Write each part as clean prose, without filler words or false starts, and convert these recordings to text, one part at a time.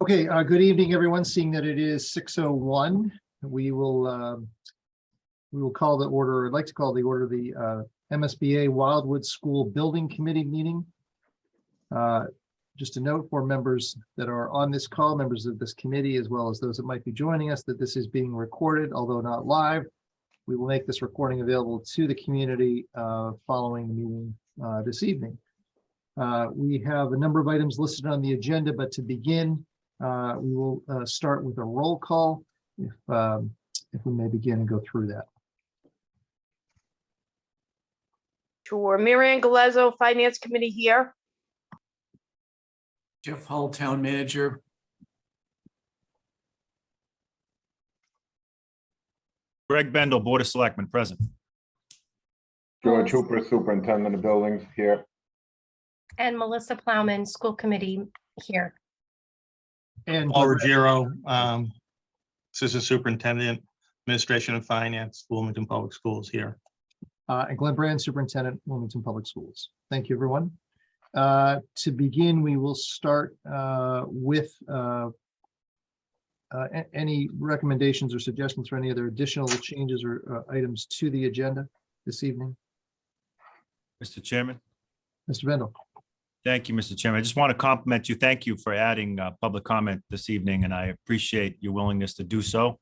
Okay, good evening, everyone. Seeing that it is 6:01, we will call the order. I'd like to call the order the MSBA Wildwood School Building Committee meeting. Just a note for members that are on this call, members of this committee, as well as those that might be joining us, that this is being recorded, although not live. We will make this recording available to the community following the meeting this evening. We have a number of items listed on the agenda, but to begin, we will start with a roll call, if we may begin and go through that. Sure. Mary Ann Galezzo, Finance Committee here. Jeff Hull, Town Manager. Greg Bendel, Board of Selectmen, present. George Hooper, Superintendent of Buildings, here. And Melissa Plowman, School Committee here. And Paul Ruggiero, Assistant Superintendent, Administration and Finance, Wilmington Public Schools here. and Glenn Brand, Superintendent, Wilmington Public Schools. Thank you, everyone. To begin, we will start with any recommendations or suggestions for any other additional changes or items to the agenda this evening. Mr. Chairman. Mr. Bendel. Thank you, Mr. Chairman. I just want to compliment you. Thank you for adding public comment this evening, and I appreciate your willingness to do so.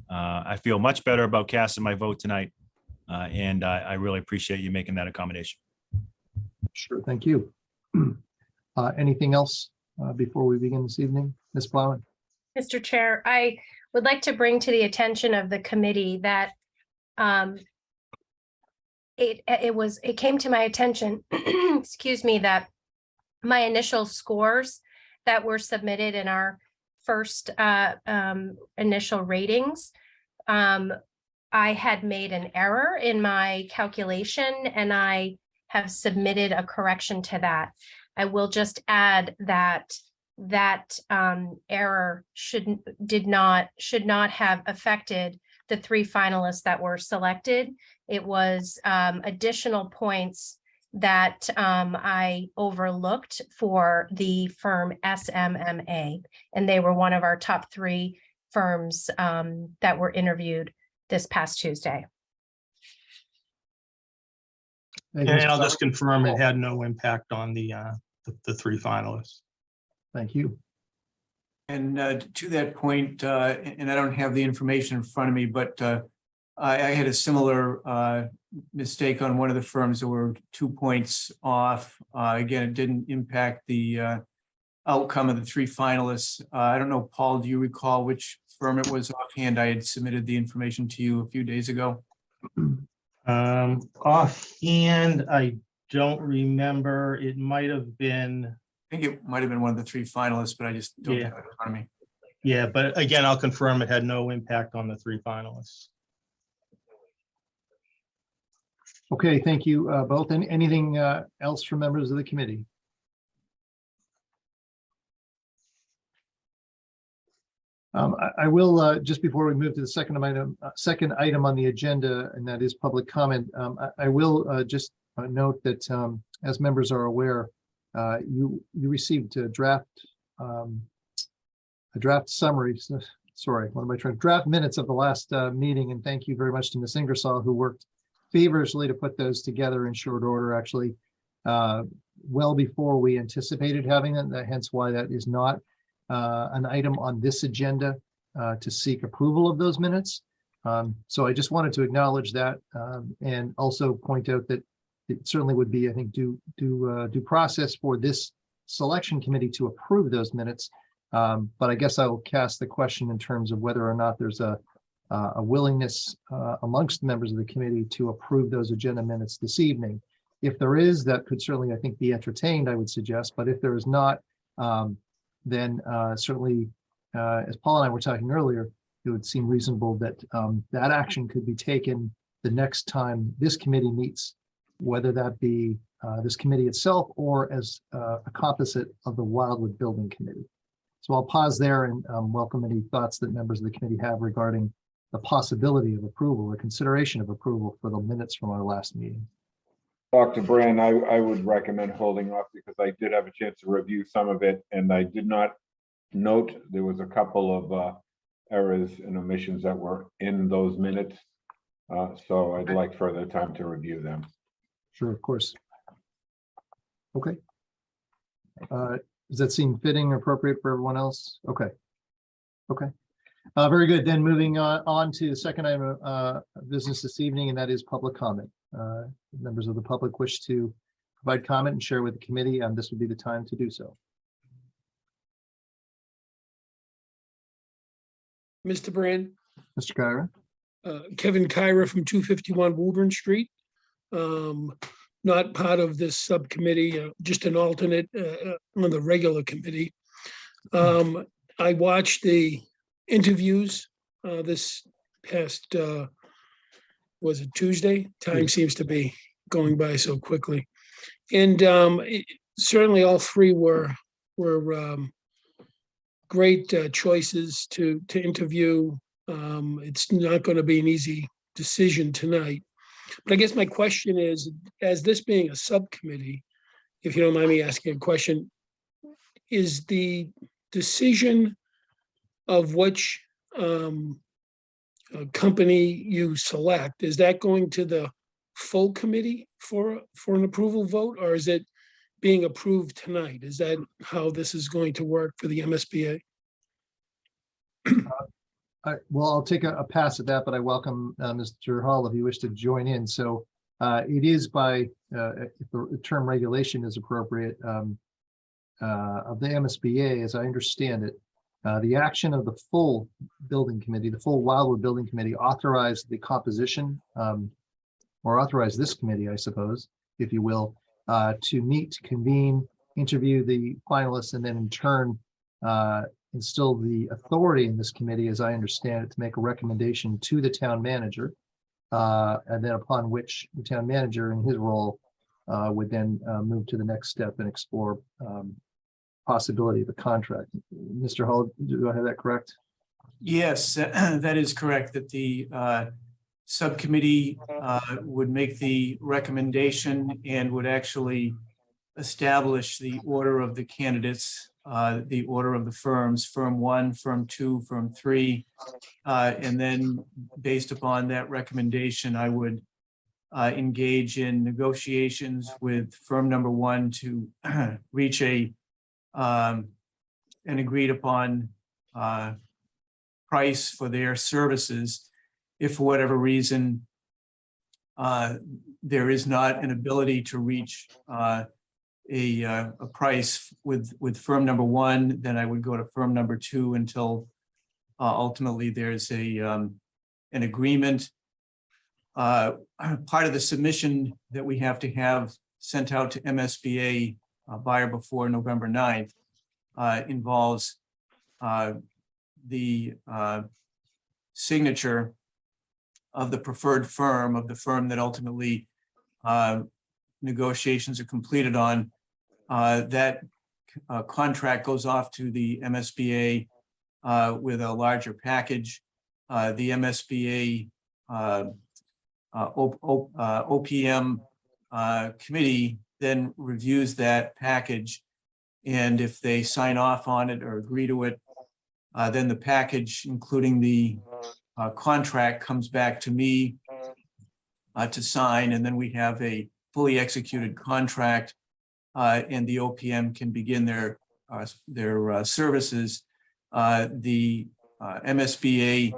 I feel much better about casting my vote tonight, and I really appreciate you making that accommodation. Sure, thank you. Anything else before we begin this evening? Ms. Plowman? Mr. Chair, I would like to bring to the attention of the committee that it came to my attention, excuse me, that my initial scores that were submitted in our first initial ratings, I had made an error in my calculation, and I have submitted a correction to that. I will just add that error should not have affected the three finalists that were selected. It was additional points that I overlooked for the firm SMMA, and they were one of our top three firms that were interviewed this past Tuesday. Thank you, And Mr. I'll just Plowman. confirm it had no impact on the three finalists. Thank you. And to that point, and I don't have the information in front of me, but I had a similar mistake on one of the firms that were 2 points off. Again, it didn't impact the outcome of the three finalists. I don't know, Paul, do you recall which firm it was offhand? I had submitted the information to you a few days ago. Offhand, I don't remember. It might have been. I think it might have been one of the three finalists, but I just don't have it in front of me. Yeah, but again, I'll confirm it had no impact on the three finalists. Okay, thank you both. And anything else from members of the committee? I will just before we move to the second item on the agenda, and that is public comment. I will just note that as members are aware, you received a draft summary. Sorry, what am I trying? Draft minutes of the last meeting, and thank you very much to Ms. Ingersoll, who worked feverishly to put those together in short order, actually well before we anticipated having them. Hence why that is not an item on this agenda to seek approval of those minutes. So I just wanted to acknowledge that and also point out that it certainly would be, I think, due process for this selection committee to approve those minutes. But I guess I will cast the question in terms of whether or not there's a willingness amongst members of the committee to approve those agenda minutes this evening. If there is, that could certainly, I think, be entertained, I would suggest. But if there is not, then certainly, as Paul and I were talking earlier, it would seem reasonable that that action could be taken the next time this committee meets, whether that be this committee itself or as a composite of the Wildwood Building Committee. So I'll pause there and welcome any thoughts that members of the committee have regarding the possibility of approval or consideration of approval for the minutes from our last meeting. Dr. Brand, I would recommend holding off because I did have a chance to review some of it and I did not note there was a couple of errors and omissions that were in those minutes. So I'd like further time to review them. Sure, of course. Okay. Does that seem fitting or appropriate for everyone else? Okay. Okay. Very good. Then moving on to the second item of business this evening, and that is public comment. Members of the public wish to provide comment and share with the committee, and this would be the time to do so. Mr. Brand, Mr. Kyra? Kevin Kyra from 251 Woburn Street. Not part of this subcommittee, just an alternate on the regular committee. I watched the interviews this past, was it Tuesday? Time seems to be going by so quickly. And certainly all three were great choices to interview. It's not going to be an easy decision tonight. But I guess my question is, as this being a subcommittee, if you don't mind me asking a question, is the decision of which company you select, is that going to the full committee for an approval vote, or is it being approved tonight? Is that how this is going to work for the MSBA? Well, I'll take a pass at that, but I welcome Mr. Hall if you wish to join in. So it is by, if the term regulation is appropriate, of the MSBA, as I understand it, the action of the full building committee, the full Wildwood Building Committee authorized the composition, or authorized this committee, I suppose, if you will, to meet, to convene, interview the finalists, and then in turn, instill the authority in this committee, as I understand it, to make a recommendation to the town manager, and then upon which the town manager in his role would then move to the next step and explore possibility of a contract. Mr. Hall, do I have that correct? Yes, that is correct, that the subcommittee would make the recommendation and would actually establish the order of the candidates, the order of the firms, firm 1, firm 2, firm 3. And then based upon that recommendation, I would engage in negotiations with firm number 1 to reach an agreed upon price for their services. If for whatever reason there is not an ability to reach a price with firm number 1, then I would go to firm number 2 until ultimately there's an agreement. Part of the submission that we have to have sent out to MSBA by or before November 9th involves the signature of the preferred firm, of the firm that ultimately negotiations are completed on. That contract goes off to the MSBA with a larger package. The MSBA OPM committee then reviews that package, and if they sign off on it or agree to it, then the package, including the contract, comes back to me to sign, and then we have a fully executed contract, and the OPM can begin their services. The MSBA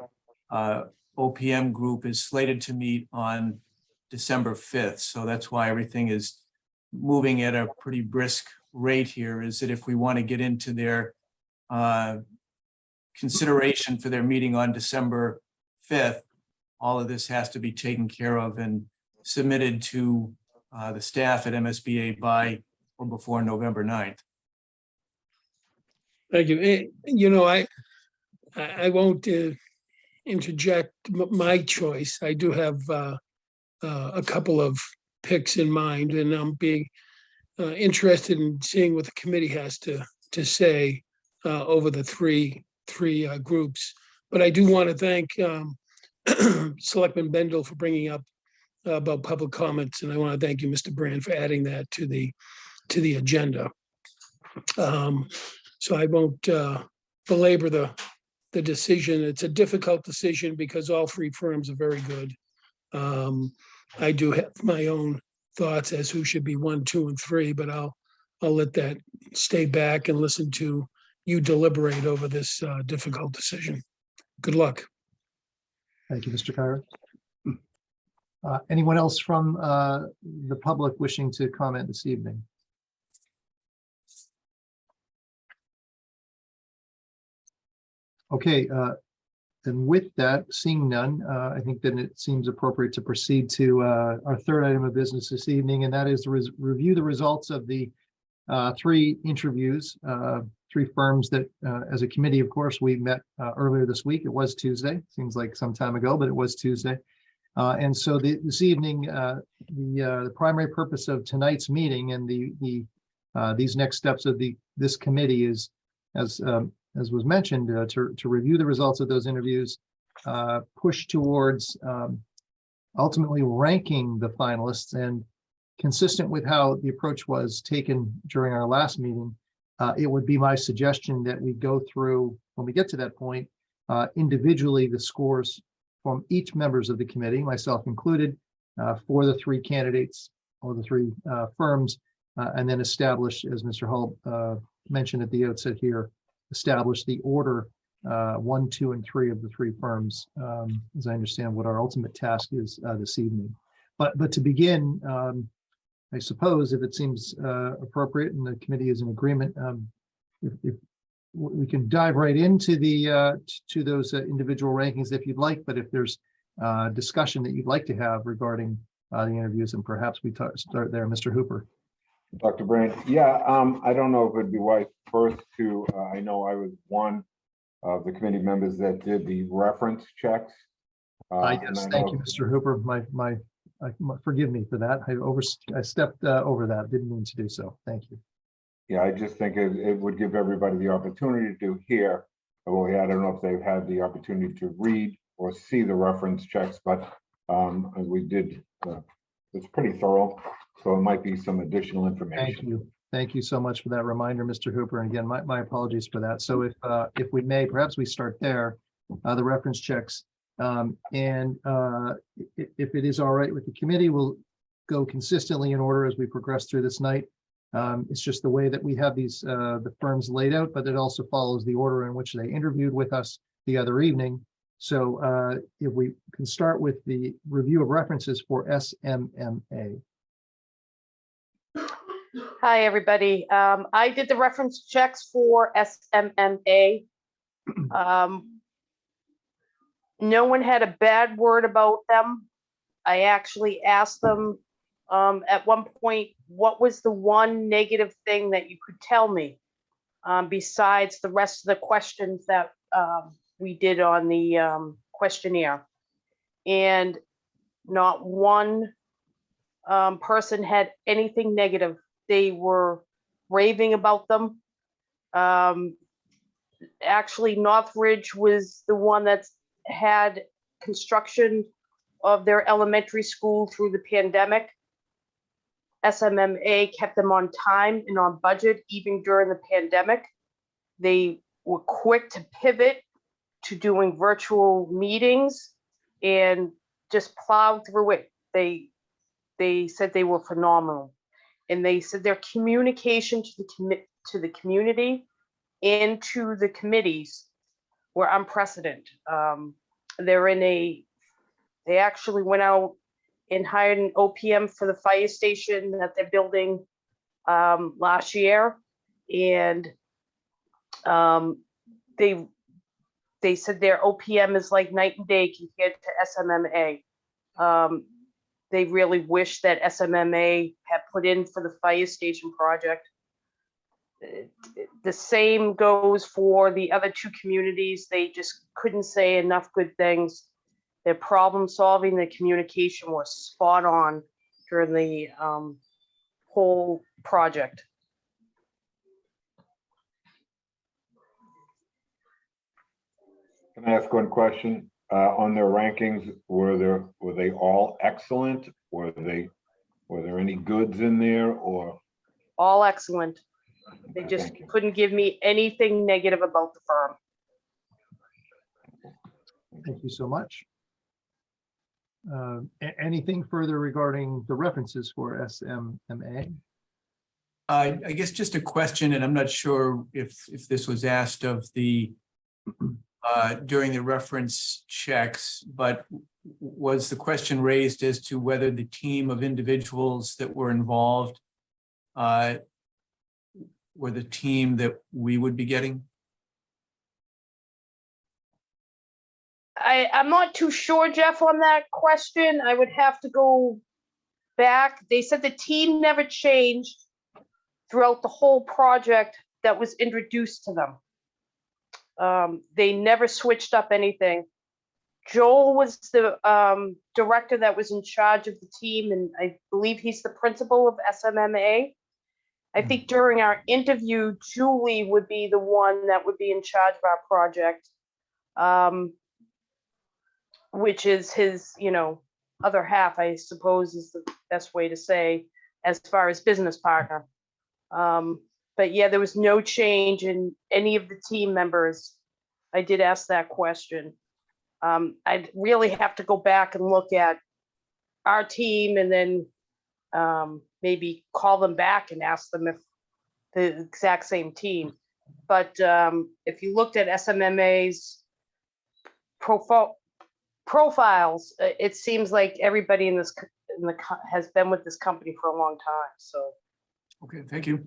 OPM group is slated to meet on December 5th. So that's why everything is moving at a pretty brisk rate here, is that if we want to get into their consideration for their meeting on December 5th, all of this has to be taken care of and submitted to the staff at MSBA by or before November 9th. Thank you. You know, I won't interject my choice. I do have a couple of picks in mind, and I'm being interested in seeing what the committee has to say over the three groups. But I do want to thank Selectman Bendel for bringing up about public comments, and I want to thank you, Mr. Brand, for adding that to the agenda. So I won't belabor the decision. It's a difficult decision because all three firms are very good. I do have my own thoughts as who should be 1, 2, and 3, but I'll let that stay back and listen to you deliberate over this difficult decision. Good luck. Thank you, Mr. Kyra. Anyone else from the public wishing to comment this evening? Okay, and with that, seeing none, I think then it seems appropriate to proceed to our third item of business this evening, and that is to review the results of the 3 interviews, 3 firms that, as a committee, of course, we met earlier this week. It was Tuesday. Seems like some time ago, but it was Tuesday. And so this evening, the primary purpose of tonight's meeting and these next steps of this committee is, as was mentioned, to review the results of those interviews, push towards ultimately ranking the finalists, and consistent with how the approach was taken during our last meeting, it would be my suggestion that we go through, when we get to that point, individually the scores from each members of the committee, myself included, for the 3 candidates or the 3 firms, and then establish, as Mr. Hull mentioned at the outset here, establish the order 1, 2, and 3 of the 3 firms, as I understand what our ultimate task is this evening. But to begin, I suppose, if it seems appropriate and the committee is in agreement, if we can dive right into to those individual rankings if you'd like, but if there's discussion that you'd like to have regarding the interviews, and perhaps we start there, Mr. Hooper. Dr. Brand, yeah, I don't know if it'd be wise first to, I know I was one of the committee members that did the reference checks. Yes, thank you, Mr. Hooper. Forgive me for that. I stepped over that. Didn't mean to do so. Thank you. Yeah, I just think it would give everybody the opportunity to hear. Well, I don't know if they've had the opportunity to read or see the reference checks, but we did. It's pretty thorough, so it might be some additional information. Thank you. Thank you so much for that reminder, Mr. Hooper. And again, my apologies for that. So if we may, perhaps we start there, the reference checks. And if it is all right with the committee, we'll go consistently in order as we progress through this night. It's just the way that we have these the firms laid out, but it also follows the order in which they interviewed with us the other evening. So if we can start with the review of references for SMMA. Hi, everybody. I did the reference checks for SMMA. No one had a bad word about them. I actually asked them at one point, what was the one negative thing that you could tell me besides the rest of the questions that we did on the questionnaire? And not one person had anything negative. They were raving about them. Actually, Northridge was the one that's had construction of their elementary school through the pandemic. SMMA kept them on time and on budget even during the pandemic. They were quick to pivot to doing virtual meetings and just plowed through it. They said they were phenomenal, and they said their communication to the community and to the committees were unprecedented. They actually went out and hired an OPM for the fire station that they're building last year, and they said their OPM is like night and day compared to SMMA. They really wish that SMMA had put in for the fire station project. The same goes for the other 2 communities. They just couldn't say enough good things. Their problem solving, the communication was spot on during the whole project. Can I ask one question? On their rankings, were they all excellent? Were there any goods in there, or? All excellent. They Okay, just thank you. couldn't give me anything negative about the firm. Thank you so much. Anything further regarding the references for SMMA? I guess just a question, and I'm not sure if this was asked of the during the reference checks, but was the question raised as to whether the team of individuals that were involved were the team that we would be getting? I'm not too sure, Jeff, on that question. I would have to go back. They said the team never changed throughout the whole project that was introduced to them. They never switched up anything. Joel was the director that was in charge of the team, and I believe he's the principal of SMMA. I think during our interview, Julie would be the one that would be in charge of our project, which is his, other half, I suppose, is the best way to say, as far as business partner. But yeah, there was no change in any of the team members. I did ask that question. I'd really have to go back and look at our team and then maybe call them back and ask them if the exact same team. But if you looked at SMMA's profiles, it seems like everybody in this has been with this company for a long time. So, Okay, thank you.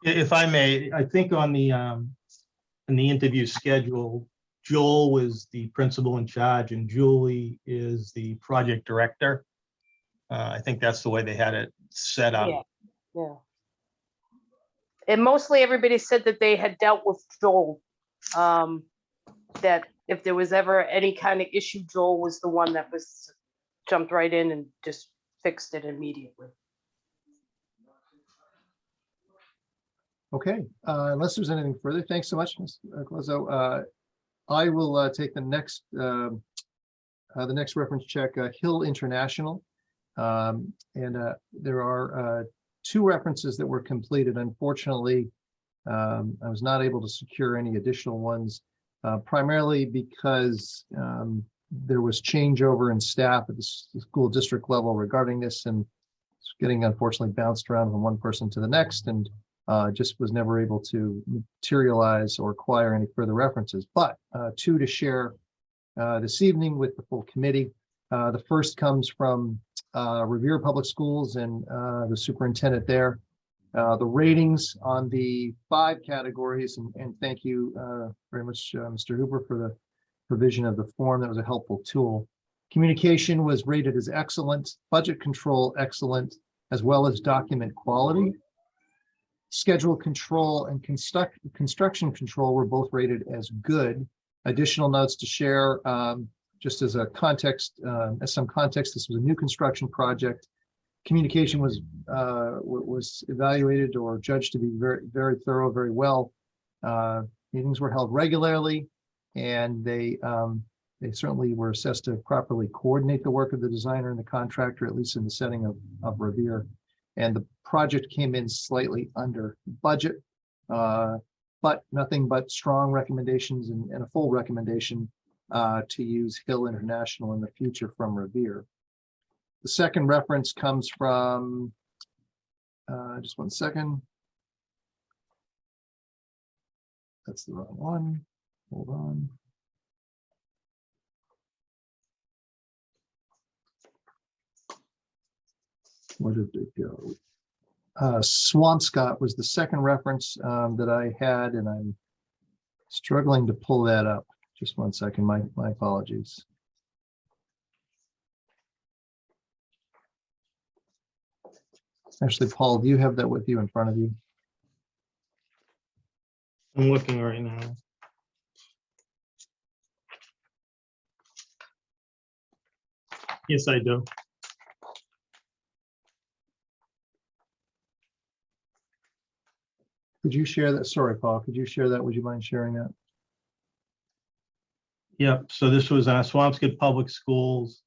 If I may, I think on the in the interview schedule, Joel was the principal in charge and Julie is the project director. I think that's the way they had it set up. yeah. And mostly everybody said that they had dealt with Joel. That if there was ever any kind of issue, Joel was the one that was jumped right in and just fixed it immediately. Okay, unless there's anything further, thanks so much, Ms. Clazo. I will take the next reference check, Hill International. And there are two references that were completed. Unfortunately, I was not able to secure any additional ones, primarily because there was changeover in staff at the school district level regarding this, and it's getting unfortunately bounced around from one person to the next, and just was never able to materialize or acquire any further references. But two to share this evening with the full committee. The first comes from Revere Public Schools and the superintendent there. The ratings on the 5 categories, and thank you very much, Mr. Hooper, for the provision of the form. That was a helpful tool. Communication was rated as excellent, budget control excellent, as well as document quality. Schedule control and construction control were both rated as good. Additional notes to share, just as a context, as some context, this was a new construction project. Communication was evaluated or judged to be very, very thorough, very well. Meetings were held regularly, and they certainly were assessed to properly coordinate the work of the designer and the contractor, at least in the setting of Revere. And the project came in slightly under budget, but nothing but strong recommendations and a full recommendation to use Hill International in the future from Revere. The second reference comes from, just one second. That's the wrong one. Hold on. Where did it go? Swampscott was the second reference that I had, and I'm struggling to pull that up. Just one second, my apologies. Actually, Paul, do you have that with you in front of you? I'm looking right now. Yes, I do. Could you share that? Sorry, Paul, could you share that? Would you mind sharing that? Yep, so this was Swampscott Public Schools.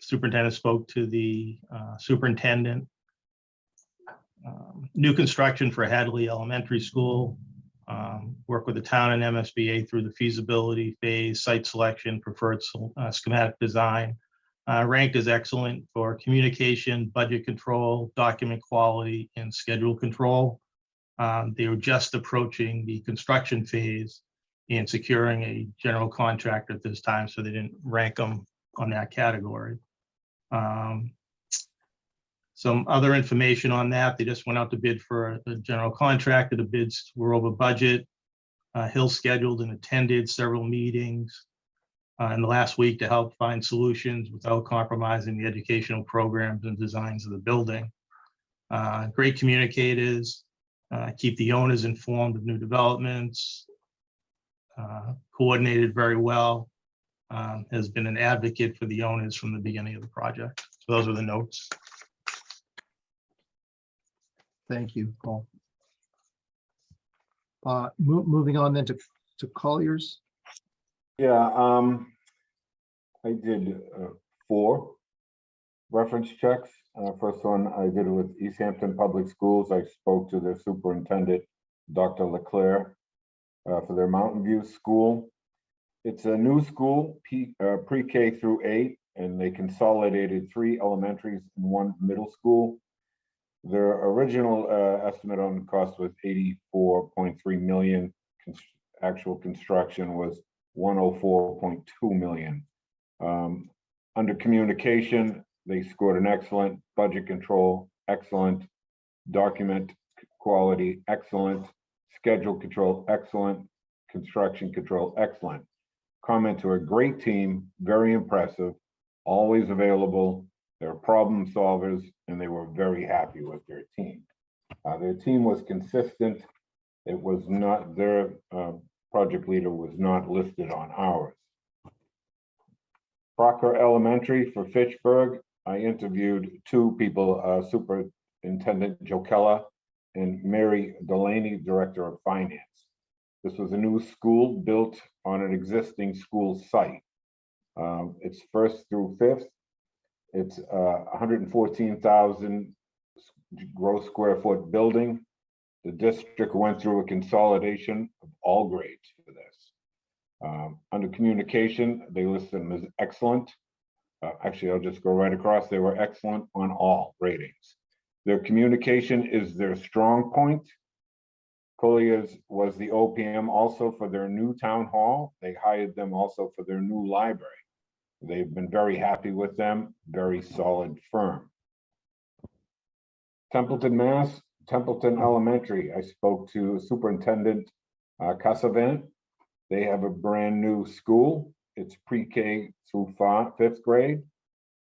Superintendent spoke to the superintendent. New construction for Hadley Elementary School. Work with the town and MSBA through the feasibility phase, site selection, preferred schematic design. Ranked as excellent for communication, budget control, document quality, and schedule control. They were just approaching the construction phase and securing a general contractor at this time, so they didn't rank them on that category. Some other information on that, they just went out to bid for a general contractor. The bids were over budget. Hill scheduled and attended several meetings in the last week to help find solutions without compromising the educational programs and designs of the building. Great communicators, keep the owners informed of new developments, coordinated very well, has been an advocate for the owners from the beginning of the project. So those are the notes. Thank you, Paul. Moving on then to Colliers. Yeah, I did 4 reference checks. First one I did it with East Hampton Public Schools. I spoke to their superintendent, Dr. Leclerc, for their Mountain View School. It's a new school, pre-K through 8, and they consolidated 3 elementaries and 1 middle school. Their original estimate on the cost was $84.3 million. Actual construction was $104.2 million. Under communication, they scored an excellent, budget control, excellent, document quality, excellent, schedule control, excellent, construction control, excellent. Comment to a great team, very impressive, always available. They're problem solvers, and they were very happy with their team. Their team was consistent. It was not, their project leader was not listed on ours. Crocker Elementary for Fitchburg, I interviewed 2 people, Superintendent Jokella and Mary Delaney, Director of Finance. This was a new school built on an existing school site. It's 1st through 5th. It's 114,000 gross square foot building. The district went through a consolidation of all grades for this. Under communication, they listed them as excellent. Actually, I'll just go right across. They were excellent on all ratings. Their communication is their strong point. Colliers was the OPM also for their new town hall. They hired them also for their new library. They've been very happy with them, very solid firm. Templeton, Mass, Templeton Elementary. I spoke to Superintendent Casavant. They have a brand new school. It's pre-K through 5th grade,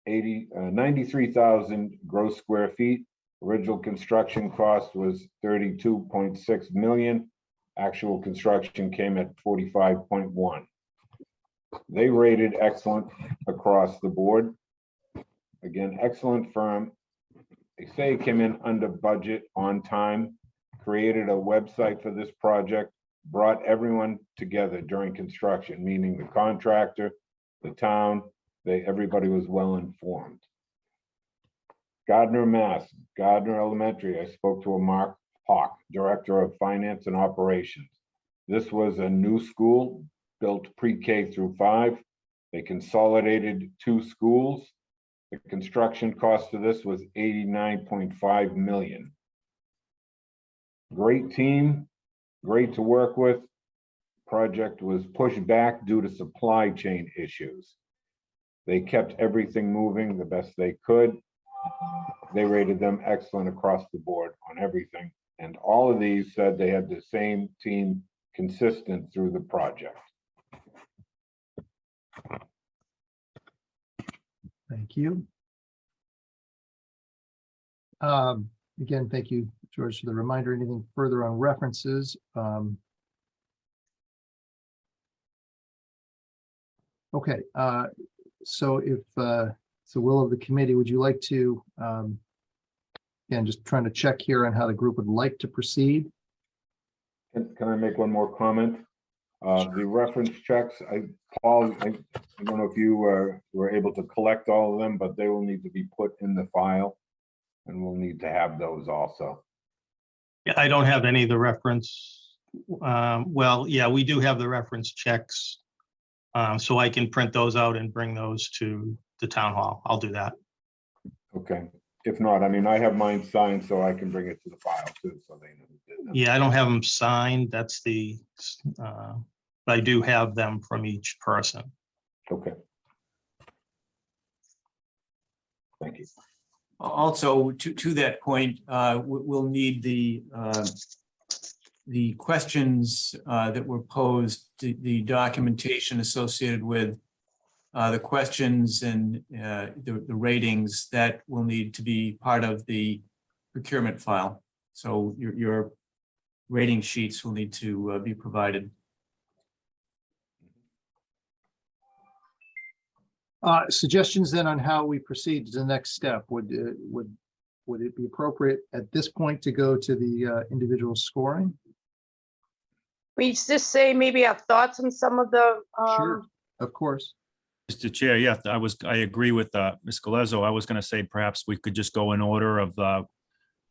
93,000 gross square feet. Original construction cost was $32.6 million. Actual construction came at 45.1. They rated excellent across the board. Again, excellent firm. They say it came in under budget, on time, created a website for this project, brought everyone together during construction, meaning the contractor, the town, everybody was well informed. Gardner, Mass, Gardner Elementary, I spoke to a Mark Hawk, Director of Finance and Operations. This was a new school built pre-K through 5. They consolidated 2 schools. The construction cost of this was $89.5 million. Great team, great to work with. Project was pushed back due to supply chain issues. They kept everything moving the best they could. They rated them excellent across the board on everything. And all of these said they had the same team consistent through the project. Thank you. Again, thank you, George, for the reminder. Anything further on references? Okay, so if it's the will of the committee, would you like to, again, just trying to check here on how the group would like to proceed? Can I make one more comment? The reference checks, Paul, I don't know if you were able to collect all of them, but they will need to be put in the file, and we'll need to have those also. Yeah, I don't have any of the reference. Well, yeah, we do have the reference checks. So I can print those out and bring those to the town hall. I'll do that. Okay. If not, I mean, I have mine signed, so I can bring it to the file too, so they know. who did them. Yeah, I don't have them signed. That's the, but I do have them from each person. Okay. Thank you. Also, to that point, we'll need the questions that were posed, the documentation associated with the questions and the ratings that will need to be part of the procurement file. So your rating sheets will need to be provided. Suggestions then on how we proceed to the next step. Would it be appropriate at this point to go to the individual scoring? We just say maybe our thoughts on some of the, Sure, of course. Mr. Chair, yeah, I agree with Ms. Galezo. I was going to say perhaps we could just go in order of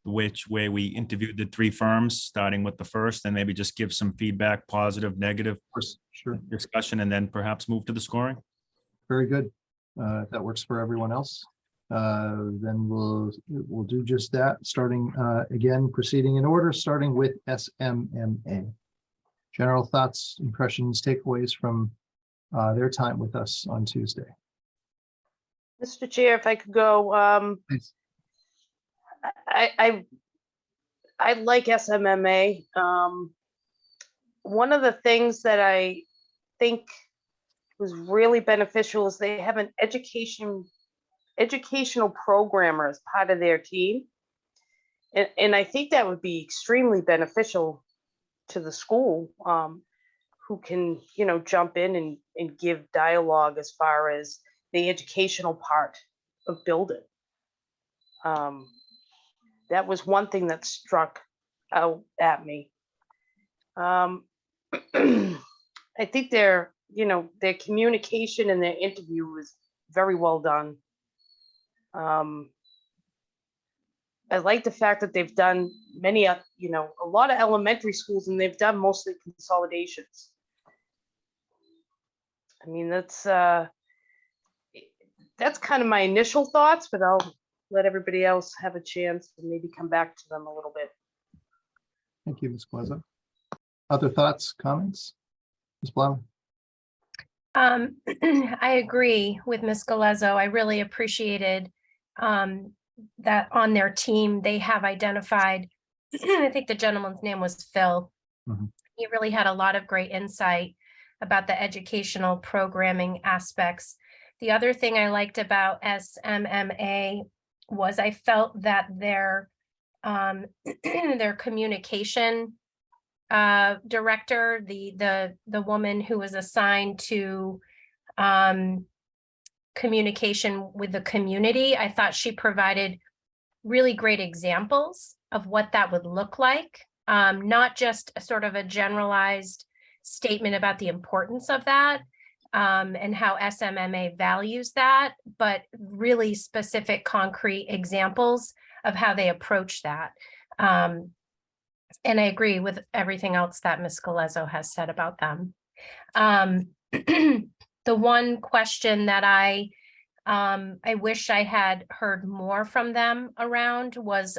which way we interviewed the three firms, starting with the first, and maybe just give some feedback, positive, negative Of course, sure. discussion, and then perhaps move to the scoring. Very good. If that works for everyone else, then we'll do just that, starting again, proceeding in order, starting with SMMA. General thoughts, impressions, takeaways from their time with us on Tuesday. Mr. Chair, if I could go, Please. I like SMMA. One of the things that I think was really beneficial is they have an educational programmer as part of their team. And I think that would be extremely beneficial to the school, who can, jump in and give dialogue as far as the educational part of building. That was one thing that struck out at me. I think their communication and their interview was very well done. I like the fact that they've done many, a lot of elementary schools, and they've done mostly consolidations. I mean, that's kind of my initial thoughts, but I'll let everybody else have a chance and maybe come back to them a little bit. Thank you, Ms. Galezo. Other thoughts, comments? Ms. Blau? I agree with Ms. Galezo. I really appreciated that on their team, they have identified, I think the gentleman's name was Phil. Mhm. He really had a lot of great insight about the educational programming aspects. The other thing I liked about SMMA was I felt that their communication director, the woman who was assigned to communication with the community, I thought she provided really great examples of what that would look like, not just a sort of a generalized statement about the importance of that and how SMMA values that, but really specific concrete examples of how they approach that. And I agree with everything else that Ms. Galezo has said about them. The one question that I wish I had heard more from them around was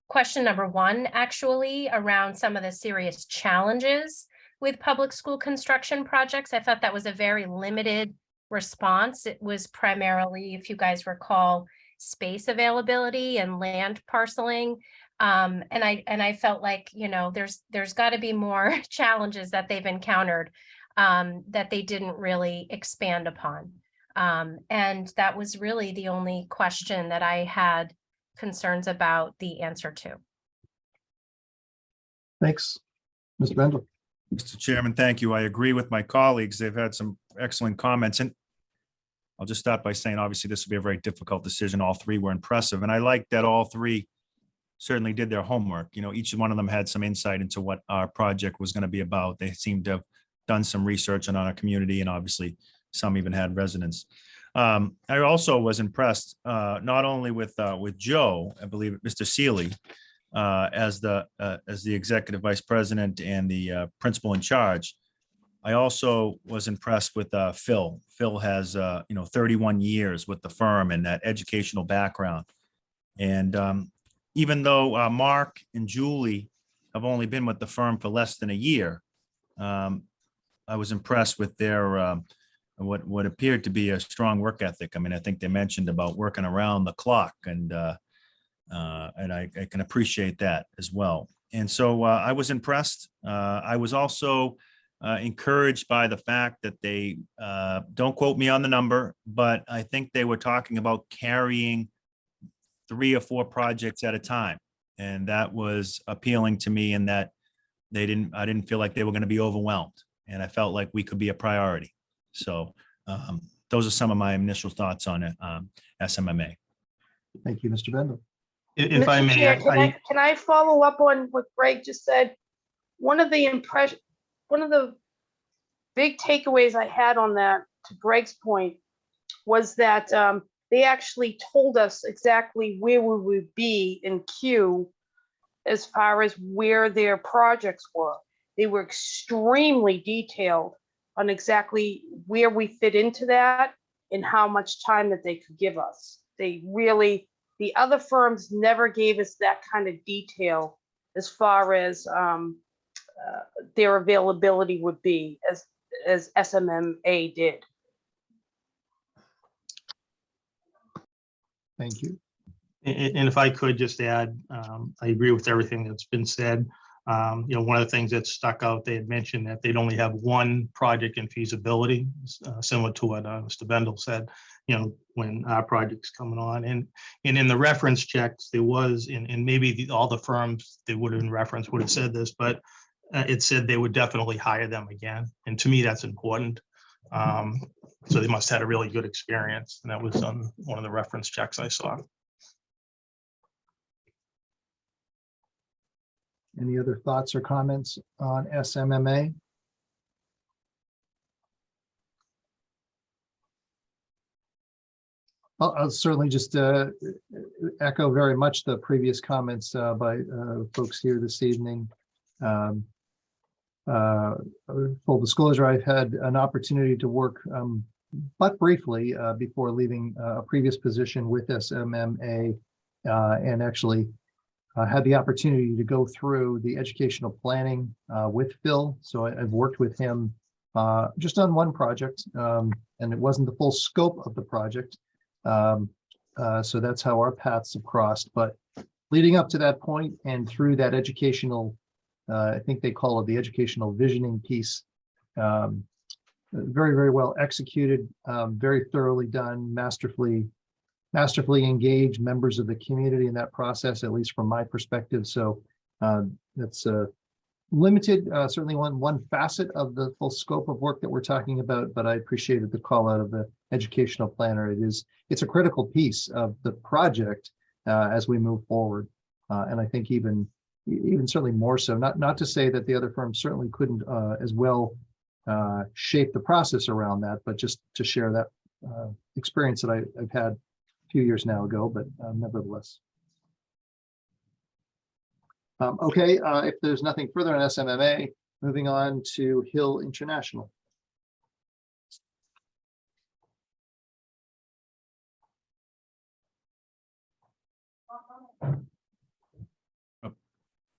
question number 1, actually, around some of the serious challenges with public school construction projects. I thought that was a very limited response. It was primarily, if you guys recall, space availability and land parceling. And I felt like, there's got to be more challenges that they've encountered that they didn't really expand upon. And that was really the only question that I had concerns about the answer to. Thanks. Mr. Bendel? Mr. Chairman, thank you. I agree with my colleagues. They've had some excellent comments, and I'll just start by saying, obviously, this will be a very difficult decision. All three were impressive, and I like that all three certainly did their homework. Each one of them had some insight into what our project was going to be about. They seemed to have done some research on our community, and obviously some even had residents. I also was impressed not only with Joe, I believe Mr. Seeley, as the executive vice president and the principal in charge, I also was impressed with Phil. Phil has 31 years with the firm and that educational background. And even though Mark and Julie have only been with the firm for less than a year, I was impressed with their what appeared to be a strong work ethic. I mean, I think they mentioned about working around the clock, and I can appreciate that as well. And so I was impressed. I was also encouraged by the fact that they, don't quote me on the number, but I think they were talking about carrying 3 or 4 projects at a time. And that was appealing to me in that I didn't feel like they were going to be overwhelmed, and I felt like we could be a priority. So those are some of my initial thoughts on it, SMMA. Thank you, Mr. Bendel. If I Mr. may, Chair, can I follow up on what Greg just said? One of the big takeaways I had on that, to Greg's point, was that they actually told us exactly where we would be in queue as far as where their projects were. They were extremely detailed on exactly where we fit into that and how much time that they could give us. The other firms never gave us that kind of detail as far as their availability would be as SMMA did. Thank you. And if I could just add, I agree with everything that's been said. One of the things that stuck out, they had mentioned that they'd only have one project in feasibility, similar to what Mr. Bendel said, when our project's coming on. And in the reference checks, there was, and maybe all the firms that would have been referenced would have said this, but it said they would definitely hire them again. And to me, that's important. So they must have had a really good experience. And that was on one of the reference checks I saw. Any other thoughts or comments on SMMA? I'll certainly just echo very much the previous comments by folks here this evening. Full disclosure, I've had an opportunity to work, but briefly, before leaving a previous position with SMMA, and actually had the opportunity to go through the educational planning with Phil. So I've worked with him just on one project, and it wasn't the full scope of the project. So that's how our paths have crossed. But leading up to that point and through that educational, I think they call it the educational visioning piece, very, very well executed, very thoroughly done, masterfully engaged members of the community in that process, at least from my perspective. So that's limited, certainly one facet of the full scope of work that we're talking about, but I appreciated the call out of the educational planner. It's a critical piece of the project as we move forward. And I think even certainly more so, not to say that the other firms certainly couldn't as well shape the process around that, but just to share that experience that I've had few years now ago, but nevertheless. Okay, if there's nothing further on SMMA, moving on to Hill International.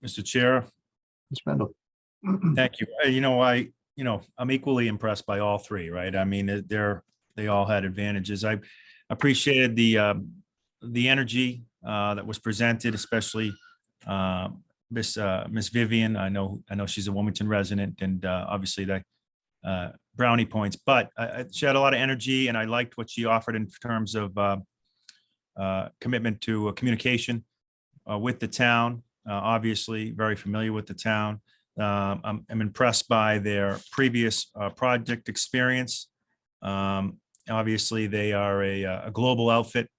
Mr. Chair, Mr. Bendel. thank you. I'm equally impressed by all 3, right? I mean, they all had advantages. I appreciated the energy that was presented, especially Miss Vivian. I know she's a Wilmington resident, and obviously the brownie points. But she had a lot of energy, and I liked what she offered in terms of commitment to communication with the town. Obviously, very familiar with the town. I'm impressed by their previous project experience. Obviously, they are a global outfit,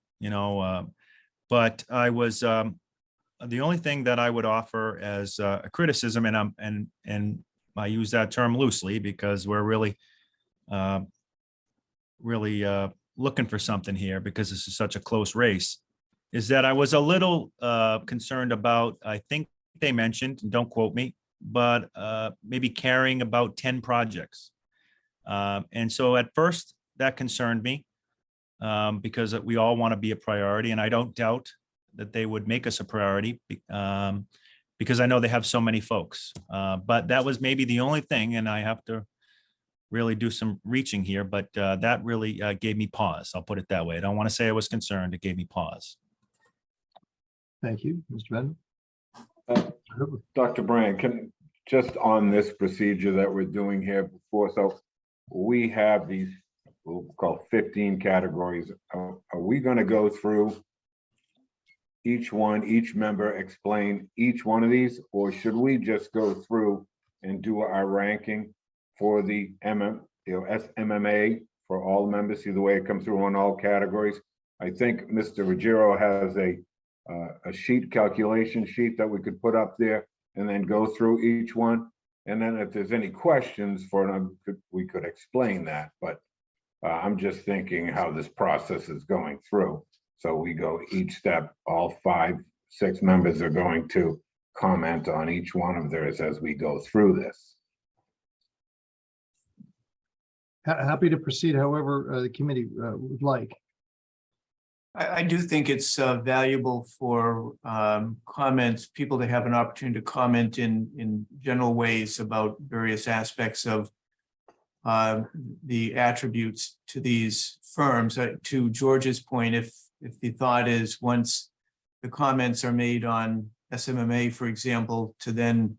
but I was the only thing that I would offer as a criticism, and I use that term loosely because we're really looking for something here because this is such a close race. is that I was a little concerned about, I think they mentioned, and don't quote me, but maybe carrying about 10 projects. And so at first that concerned me because we all want to be a priority, and I don't doubt that they would make us a priority because I know they have so many folks. But that was maybe the only thing, and I have to really do some reaching here, but that really gave me pause. I'll put it that way. I don't want to say I was concerned. It gave me pause. Thank you, Mr. Bennett. Dr. Brand, just on this procedure that we're doing here before, so we have these, we'll call 15 categories. Are we going to go through each one, each member explain each one of these, or should we just go through and do our ranking for the SMMA for all members? See the way it comes through on all categories. I think Mr. Ruggiero has a sheet, calculation sheet that we could put up there and then go through each one. And then if there's any questions for them, we could explain that. But I'm just thinking how this process is going through. So we go each step, all 5, 6 members are going to comment on each one of theirs as we go through this. Happy to proceed however the committee would like. I do think it's valuable for comments, people to have an opportunity to comment in general ways about various aspects of the attributes to these firms. To George's point, if the thought is once the comments are made on SMMA, for example, to then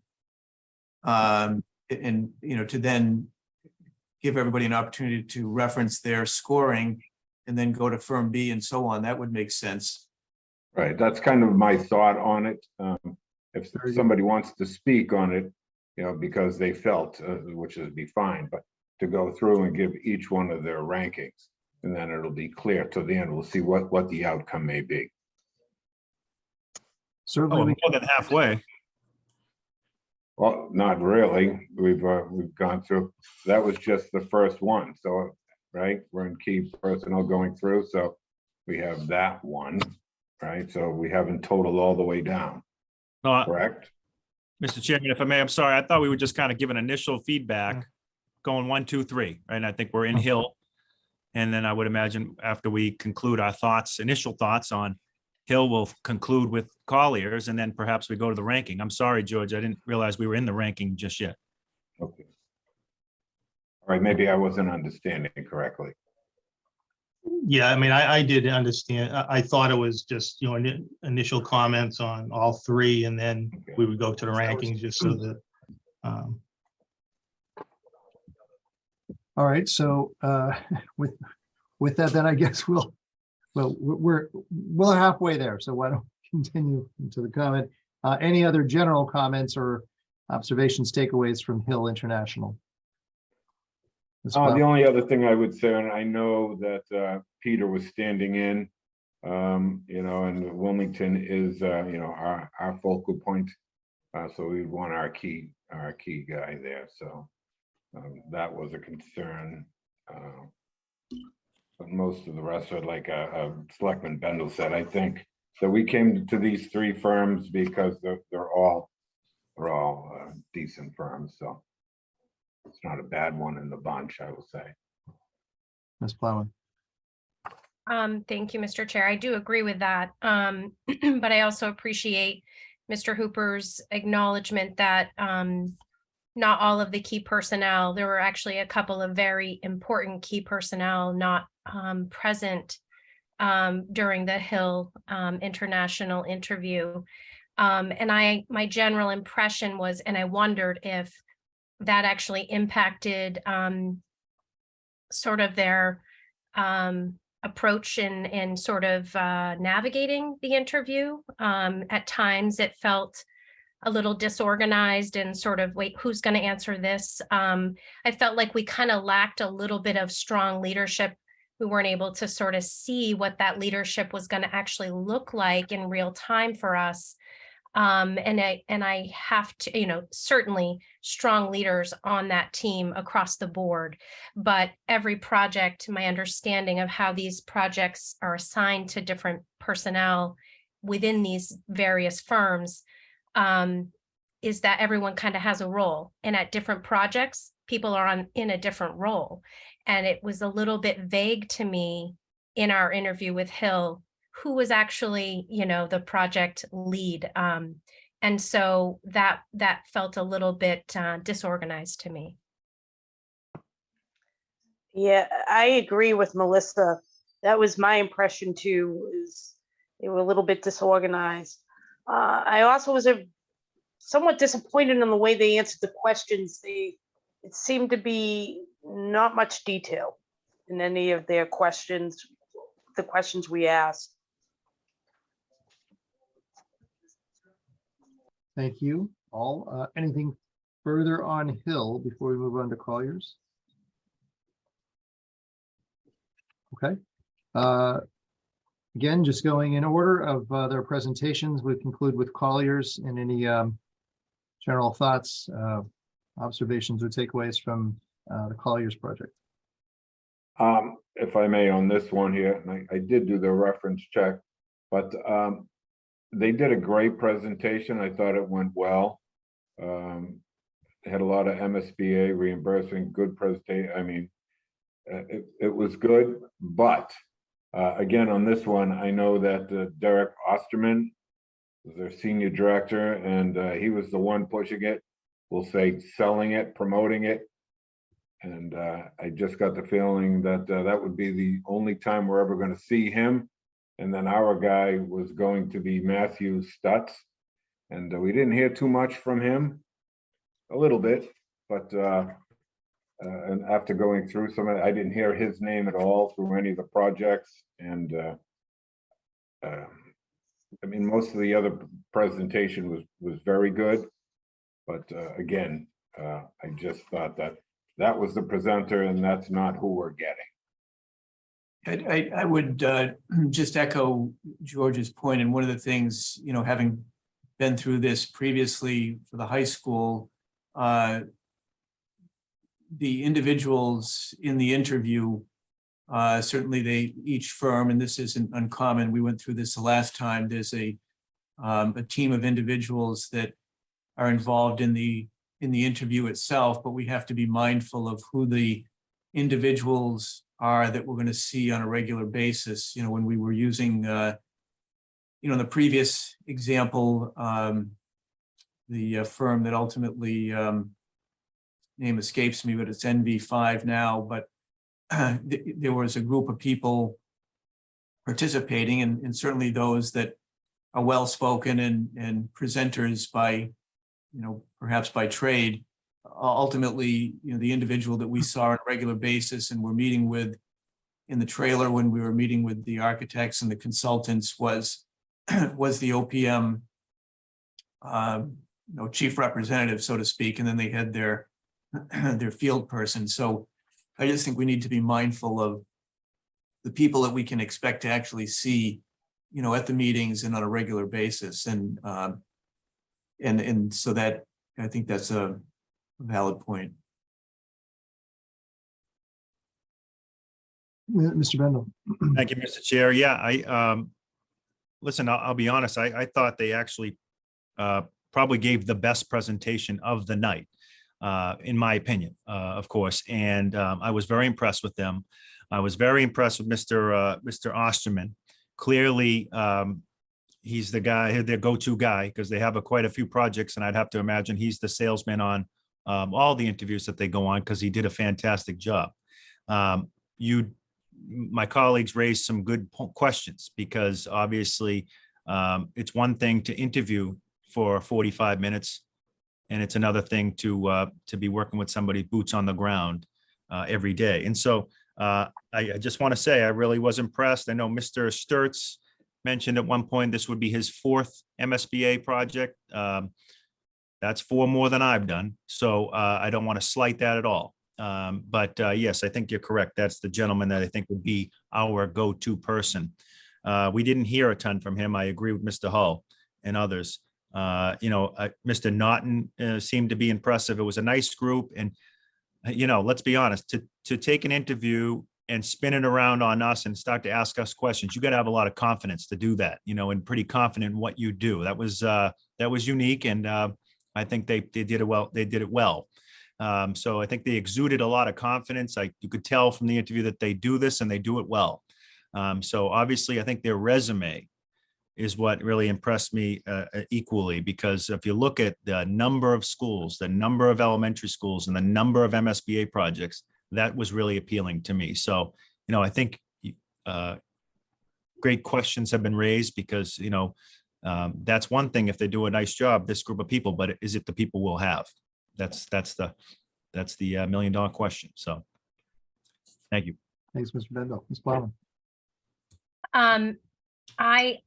to then give everybody an opportunity to reference their scoring and then go to firm B and so on, that would make sense. Right, that's kind of my thought on it. If somebody wants to speak on it, because they felt, which would be fine, but to go through and give each one of their rankings, and then it'll be clear to the end. We'll see what the outcome may be. Certainly, More than halfway. Well, not really. We've gone through. That was just the first one. So, right, we're in key personnel going through. So we have that one, right? So we haven't totaled all the way down. No, correct? Mr. Chairman, if I may, I'm sorry. I thought we would just kind of give an initial feedback, going 1, 2, 3, right? And I think we're in Hill. And then I would imagine after we conclude our thoughts, initial thoughts on Hill, we'll conclude with Collier's, and then perhaps we go to the ranking. I'm sorry, George, I didn't realize we were in the ranking just yet. Okay. All right, maybe I wasn't understanding correctly. Yeah, I mean, I did understand. I thought it was just, initial comments on all 3, and then we would go to the rankings just so that. all right. So with that, then I guess we're halfway there. So why don't we continue into the comment? Any other general comments or observations, takeaways from Hill International? The only other thing I would say, and I know that Peter was standing in, and Wilmington is, our focal point. So we want our key guy there. So that was a concern. But most of the rest are like Selectman Bendel said. I think that we came to these 3 firms because they're all decent firms. So it's not a bad one in the bunch, I will say. Ms. Plowman. Thank you, Mr. Chair. I do agree with that. But I also appreciate Mr. Hooper's acknowledgement that not all of the key personnel, there were actually a couple of very important key personnel not present during the Hill International interview. And my general impression was, and I wondered if that actually impacted sort of their approach in sort of navigating the interview. At times it felt a little disorganized and sort of, wait, who's going to answer this? I felt like we kind of lacked a little bit of strong leadership. We weren't able to sort of see what that leadership was going to actually look like in real time for us. And I have to, certainly strong leaders on that team across the board, but every project, my understanding of how these projects are assigned to different personnel within these various firms, is that everyone kind of has a role, and at different projects, people are in a different role. And it was a little bit vague to me in our interview with Hill, who was actually, the project lead. And so that felt a little bit disorganized to me. Yeah, I agree with Melissa. That was my impression too, is they were a little bit disorganized. I also was somewhat disappointed in the way they answered the questions. It seemed to be not much detail in any of their questions, the questions we asked. Thank you all. Anything further on Hill before we move on to Colliers? Okay. Again, just going in order of their presentations, we conclude with Colliers and any general thoughts, observations or takeaways from the Colliers project. If I may, on this one here, and I did do the reference check, but they did a great presentation. I thought it went well. They had a lot of MSBA reimbursing, good presentation. I mean, it was good, but again, on this one, I know that Derek Osterman was their senior director, and he was the one pushing it. We'll say selling it, promoting it. And I just got the feeling that that would be the only time we're ever going to see him. And then our guy was going to be Matthew Stutz. And we didn't hear too much from him, a little bit, but and after going through some of it, I didn't hear his name at all through any of the projects. And I mean, most of the other presentation was very good. But again, I just thought that was the presenter, and that's not who we're getting. I would just echo George's point, and one of the things, having been through this previously for the high school, the individuals in the interview, certainly each firm, and this isn't uncommon, we went through this the last time, there's a team of individuals that are involved in the interview itself, but we have to be mindful of who the individuals are that we're going to see on a regular basis. When we were using, the previous example, the firm that ultimately, name escapes me, but it's NV5 now, but there was a group of people participating, and certainly those that are well-spoken and presenters by, perhaps by trade. Ultimately, the individual that we saw on a regular basis and we're meeting with in the trailer when we were meeting with the architects and the consultants was the OPM, chief representative, so to speak, and then they had their field person. So I just think we need to be mindful of the people that we can expect to actually see, at the meetings and on a regular basis, and so that I think that's a valid point. Mr. Bendel. Thank you, Mr. Chair. Yeah, listen, I'll be honest. I thought they actually probably gave the best presentation of the night, in my opinion, of course. And I was very impressed with them. I was very impressed with Mr. Osterman. Clearly, he's the guy, their go-to guy, because they have quite a few projects, and I'd have to imagine he's the salesman on all the interviews that they go on, because he did a fantastic job. My colleagues raised some good questions, because obviously it's one thing to interview for 45 minutes, and it's another thing to be working with somebody boots on the ground every day. And so I just want to say I really was impressed. I know Mr. Sturtz mentioned at one point this would be his 4th MSBA project. That's 4 more than I've done. So I don't want to slight that at all. But yes, I think you're correct. That's the gentleman that I think would be our go-to person. We didn't hear a ton from him. I agree with Mr. Hull and others. Mr. Naughton seemed to be impressive. It was a nice group. And, let's be honest, to take an interview and spin it around on us and start to ask us questions, you got to have a lot of confidence to do that, and pretty confident in what you do. That was unique. And I think they did it well. They did it well. So I think they exuded a lot of confidence. You could tell from the interview that they do this and they do it well. So obviously I think their resume is what really impressed me equally, because if you look at the number of schools, the number of elementary schools, and the number of MSBA projects, that was really appealing to me. So, I think great questions have been raised because, that's one thing if they do a nice job, this group of people, but is it the people we'll have? That's the $1 million question. So thank you. Thanks, Mr. Bendel. Ms. Plowman. I,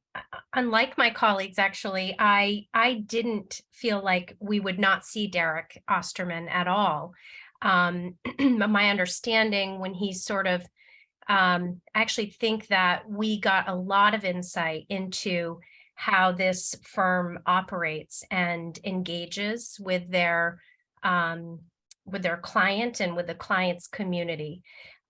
unlike my colleagues, actually, I didn't feel like we would not see Derek Osterman at all. My understanding when he sort of, I actually think that we got a lot of insight into how this firm operates and engages with their client and with the client's community.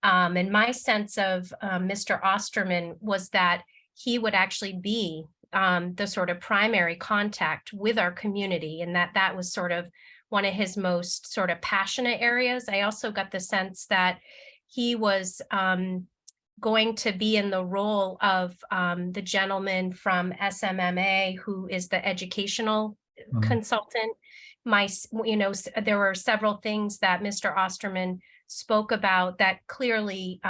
And my sense of Mr. Osterman was that he would actually be the sort of primary contact with our community, and that was sort of one of his most sort of passionate areas. I also got the sense that he was going to be in the role of the gentleman from SMMA, who is the educational consultant. There were several things that Mr. Osterman spoke about that clearly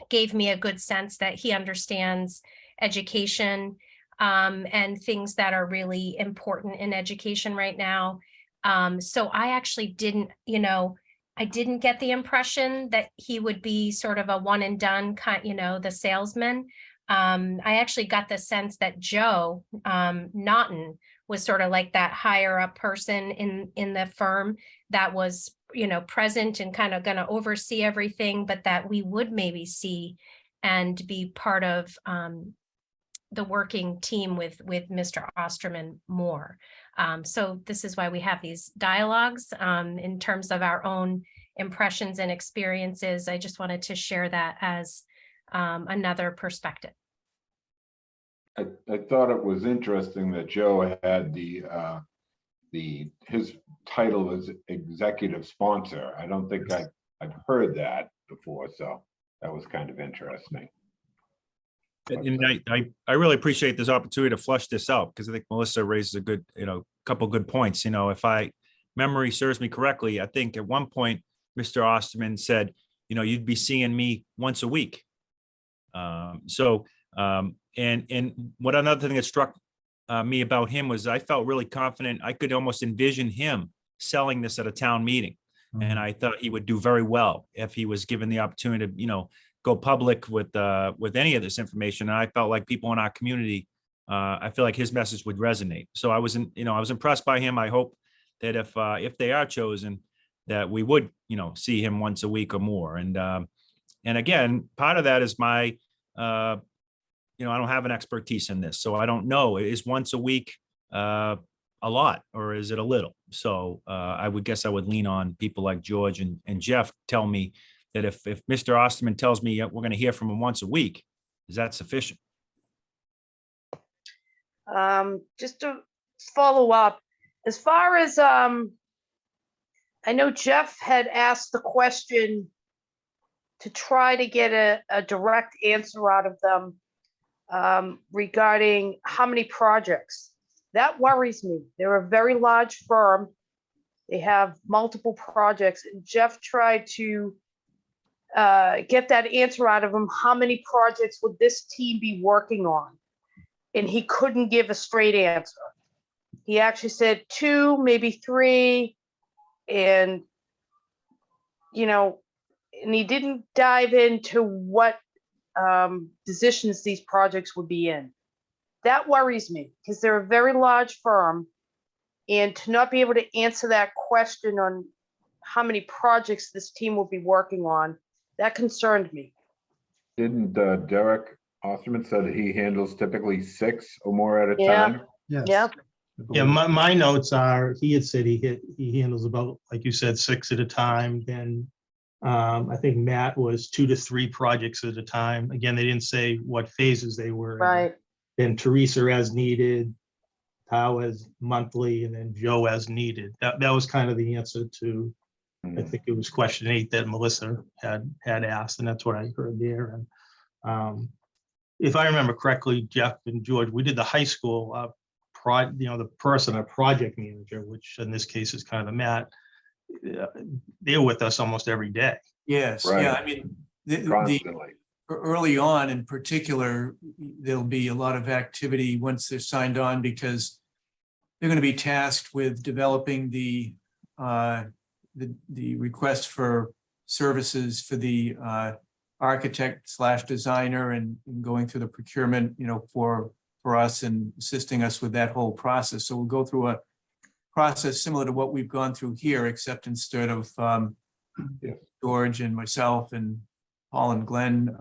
gave me a good sense that he understands education and things that are really important in education right now. So I actually didn't get the impression that he would be sort of a one and done kind, the salesman. I actually got the sense that Joe Naughton was sort of like that higher up person in the firm that was, present and kind of going to oversee everything, but that we would maybe see and be part of the working team with Mr. Osterman more. So this is why we have these dialogues in terms of our own impressions and experiences. I just wanted to share that as another perspective. I thought it was interesting that Joe had his title as executive sponsor. I don't think I've heard that before, so that was kind of interesting. And I really appreciate this opportunity to flush this out, because I think Melissa raises a good, couple good points. If memory serves me correctly, I think at one point Mr. Osterman said, you'd be seeing me once a week. And what another thing that struck me about him was I felt really confident. I could almost envision him selling this at a town meeting. And I thought he would do very well if he was given the opportunity to, go public with any of this information. And I felt like people in our community, I feel like his message would resonate. So I was impressed by him. I hope that if they are chosen, that we would, see him once a week or more. And again, part of that is my, I don't have an expertise in this, so I don't know. Is once a week a lot, or is it a little? So I would guess I would lean on people like George and Jeff tell me that if Mr. Osterman tells me we're going to hear from him once a week, is that sufficient? Just to follow up, as far as I know Jeff had asked the question to try to get a direct answer out of them regarding how many projects. That worries me. They're a very large firm. They have multiple projects, and Jeff tried to get that answer out of him. How many projects would this team be working on? And he couldn't give a straight answer. He actually said 2, maybe 3, and and he didn't dive into what positions these projects would be in. That worries me because they're a very large firm, and to not be able to answer that question on how many projects this team will be working on, that concerned me. Didn't Derek Osterman said he handles typically 6 or more at a Yeah. time? Yes. Yeah. Yeah, my notes are, he had said he handles about, like you said, 6 at a time. Then I think Matt was 2 to 3 projects at a time. Again, they didn't say what phases they were in. Right. Then Teresa as needed, Tao as monthly, and then Joe as needed. That was kind of the answer to, I think it was question 8 that Melissa had asked, and that's what I heard there. And if I remember correctly, Jeff and George, we did the high school the person, a project manager, which in this case is kind of the Matt. They're with us almost every day. Yes, Right. yeah, I mean, the Constantly. early on in particular, there'll be a lot of activity once they're signed on because they're going to be tasked with developing the request for services for the architect / designer and going through the procurement, for us and assisting us with that whole process. So we'll go through a process similar to what we've gone through here, except instead of George and myself and Paul and Glenn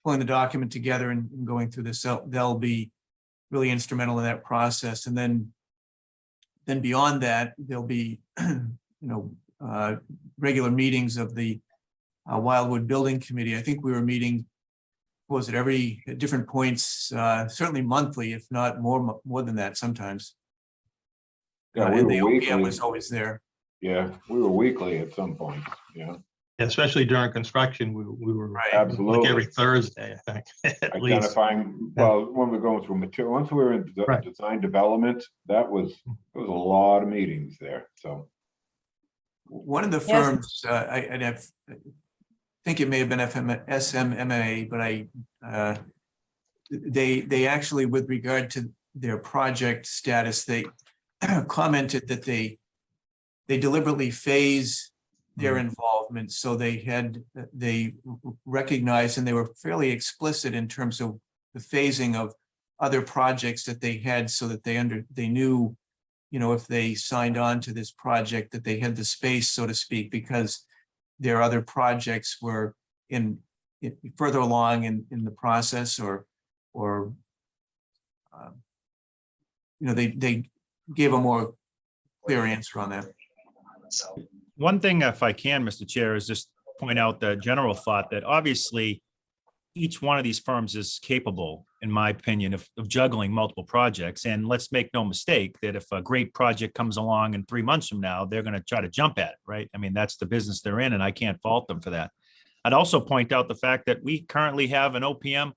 pulling the document together and going through this, they'll be really instrumental in that process. And then beyond that, there'll be regular meetings of the Wildwood Building Committee. I think we were meeting, at different points, certainly monthly, if not more than that sometimes. Yeah, And the we were OPM weekly. was always there. Yeah, we were weekly at some point, yeah. Especially during construction, we were Right. like Absolutely. every Thursday, I think, at least. Identifying, well, when we're going through material, once we were in Right. design development, there was a lot of meetings there, so. One of the Yes. firms, I think it may have been SMMA, but they actually, with regard to their project status, they commented that they deliberately phase their involvement. So they recognized, and they were fairly explicit in terms of the phasing of other projects that they had, so that they knew, if they signed on to this project, that they had the space, so to speak, because their other projects were further along in the process, or they gave a more clear answer on that. One thing, if I can, Mr. Chair, is just point out the general thought that obviously each one of these firms is capable, in my opinion, of juggling multiple projects. And let's make no mistake that if a great project comes along in 3 months from now, they're going to try to jump at it, right? I mean, that's the business they're in, and I can't fault them for that. I'd also point out the fact that we currently have an OPM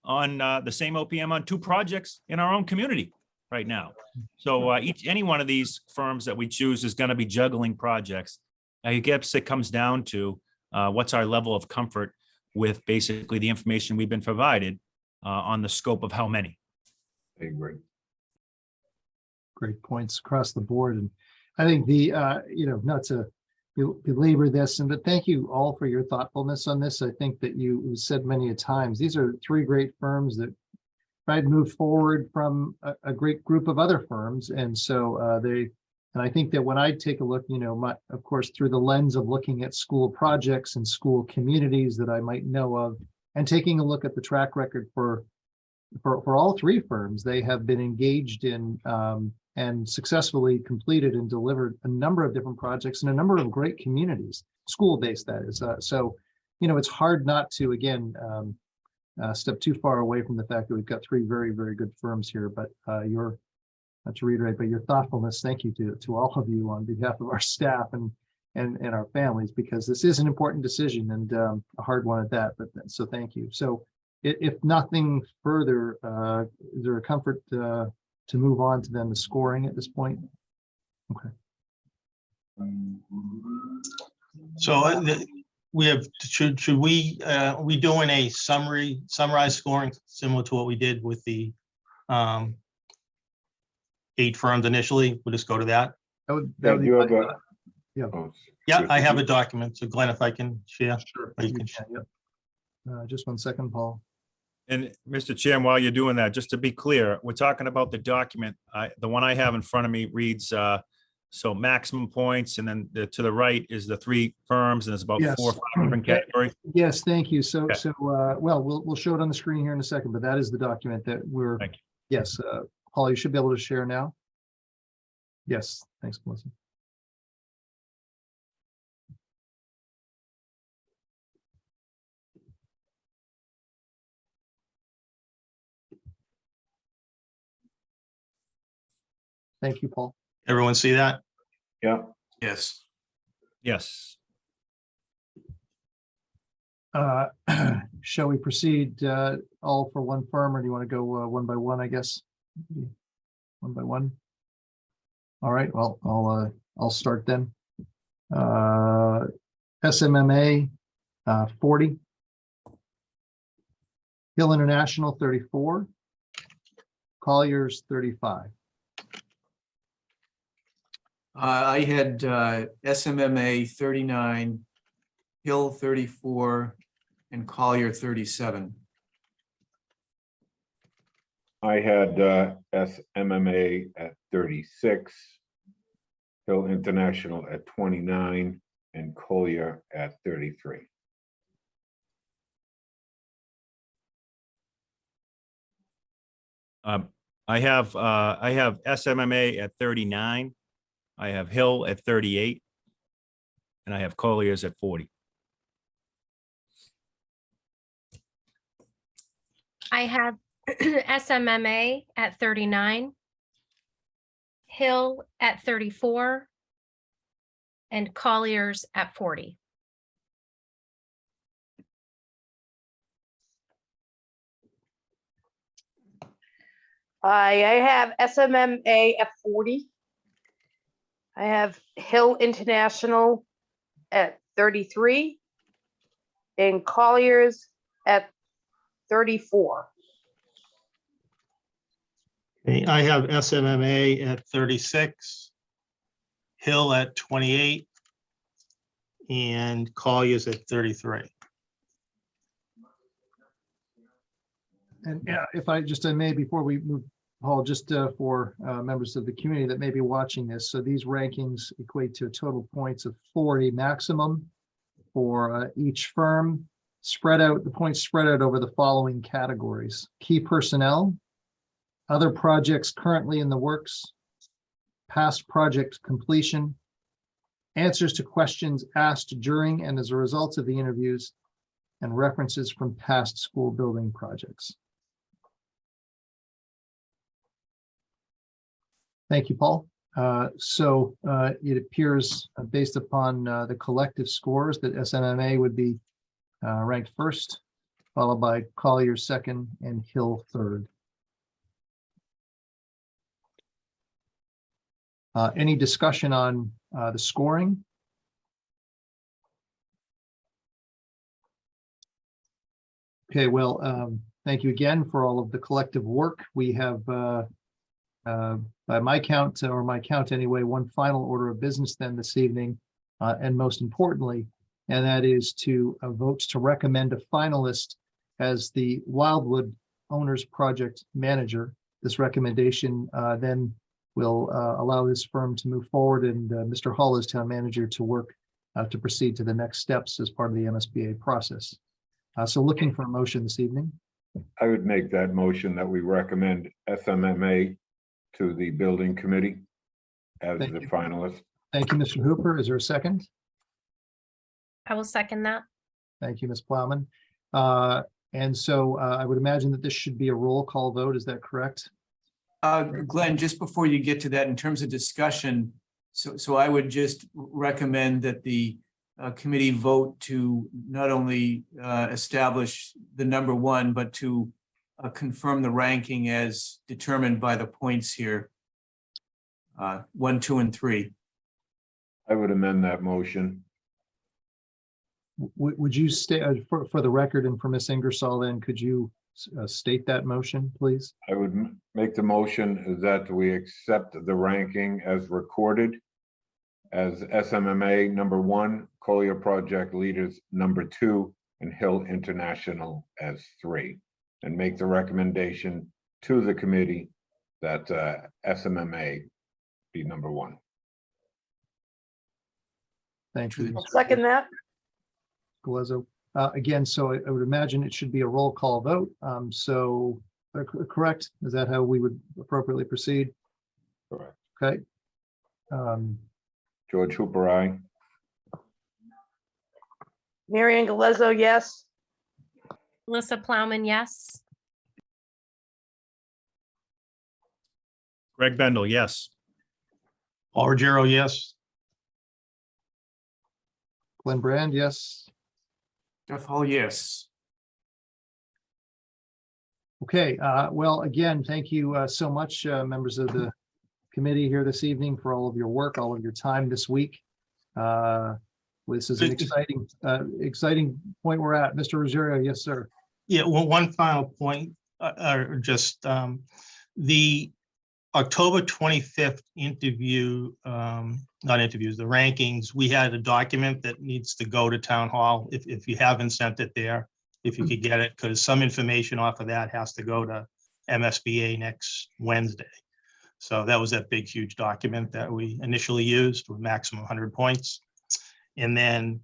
on the same OPM on 2 projects in our own community right now. So any one of these firms that we choose is going to be juggling projects. I guess it comes down to what's our level of comfort with basically the information we've been provided on the scope of how many. I agree. Great points across the board. And I think not to belabor this, but thank you all for your thoughtfulness on this. I think that you said many a times, these are 3 great firms that tried to move forward from a great group of other firms. And so and I think that when I take a look, of course, through the lens of looking at school projects and school communities that I might know of, and taking a look at the track record for all 3 firms, they have been engaged in and successfully completed and delivered a number of different projects in a number of great communities, school-based, that is. So, it's hard not to, again, step too far away from the fact that we've got 3 very, very good firms here. But not to reiterate, but your thoughtfulness, thank you to all of you on behalf of our staff and our families, because this is an important decision and a hard one at that. But so thank you. So if nothing further, is there a comfort to move on to then the scoring at this point? Okay. So we have, should we, are we doing a summarized scoring similar to what we did with the 8 firms initially? We'll just go to that. That would be You have fine. a- Yeah. oh, Yeah, I have a document. So Glenn, if I can share. Sure. Or you can Just 1 second, Paul. And Mr. Chair, while you're doing that, just to be clear, we're talking about the document. The one I have in front of me reads, so maximum points, and then to the right is the 3 firms, and there's about Yes. 4 or 5 different categories. Yes, thank you. So, Okay. well, we'll show it on the screen here in a second, but that is the document that we're, Thank you. yes, Paul, you should be able to share now. Yes, thanks, Melissa. Thank you, Paul. Everyone see that? Yeah, Yes. Yes. Shall we proceed all for one firm, or do you want to go one by one, I guess? One by one? All right, well, I'll start then. SMMA 40. Hill International 34. Colliers 35. I had SMMA 39, Hill 34, and Collier 37. I had SMMA at 36, Hill International at 29, and Collier at 33. I have SMMA at 39. I have Hill at 38. And I have Colliers at 40. I have SMMA at 39, Hill at 34, and Colliers at 40. I have SMMA at 40. I have Hill International at 33 and Colliers at 34. Okay, I have SMMA at 36, Hill at 28, and Colliers at 33. And yeah, if I may, before we move, Paul, just for members of the community that may be watching this, so these rankings equate to a total points of 40 maximum for each firm, spread out, the points spread out over the following categories: key personnel, other projects currently in the works, past project completion, answers to questions asked during and as a result of the interviews, and references from past school building projects. Thank you, Paul. It appears based upon the collective scores that SMMA would be ranked first, followed by Collier second and Hill third. Any discussion on the scoring? Okay, well, thank you again for all of the collective work. We have, by my count, or my count anyway, one final order of business then this evening, and most importantly, and that is to vote to recommend a finalist as the Wildwood Owners Project Manager. This recommendation then will allow this firm to move forward, and Mr. Hall as town manager to work to proceed to the next steps as part of the MSBA process. So looking for a motion this evening. I would make that motion that we recommend SMMA to the building committee as Thank the you. finalist. Thank you, Mr. Hooper. Is there a second? I will second that. Thank you, Ms. Plowman. And so I would imagine that this should be a roll call vote. Is that correct? Glenn, just before you get to that, in terms of discussion, so I would just recommend that the committee vote to not only establish the number one, but to confirm the ranking as determined by the points here, 1, 2, and 3. I would amend that motion. Would you state for the record and for Ms. Ingersoll, then could you state that motion, please? I would make the motion that we accept the ranking as recorded as SMMA number 1, Collier Project Leaders number 2, and Hill International as 3, and make the recommendation to the committee that SMMA be number 1. Thank you. I'll second that. Galezo. Again, so I would imagine it should be a roll call vote. Correct? Is that how we would appropriately proceed? Correct. Okay. George Hooper, aye. Mary Ann Galezo, yes. Melissa Plowman, yes. Greg Bendel, yes. Paul Ruggiero, yes. Glenn Brand, yes. Jeff Hall, yes. Okay, well, again, thank you so much, members of the committee here this evening, for all of your work, all of your time this week. This is an exciting point we're at. Mr. Ruggiero, yes, sir. Yeah, well, one final point, or just the October 25th interview, not interviews, the rankings, we had a document that needs to go to town hall. If you haven't sent it there, if you could get it, because some information off of that has to go to MSBA next Wednesday. So that was that big, huge document that we initially used with maximum 100 points. And then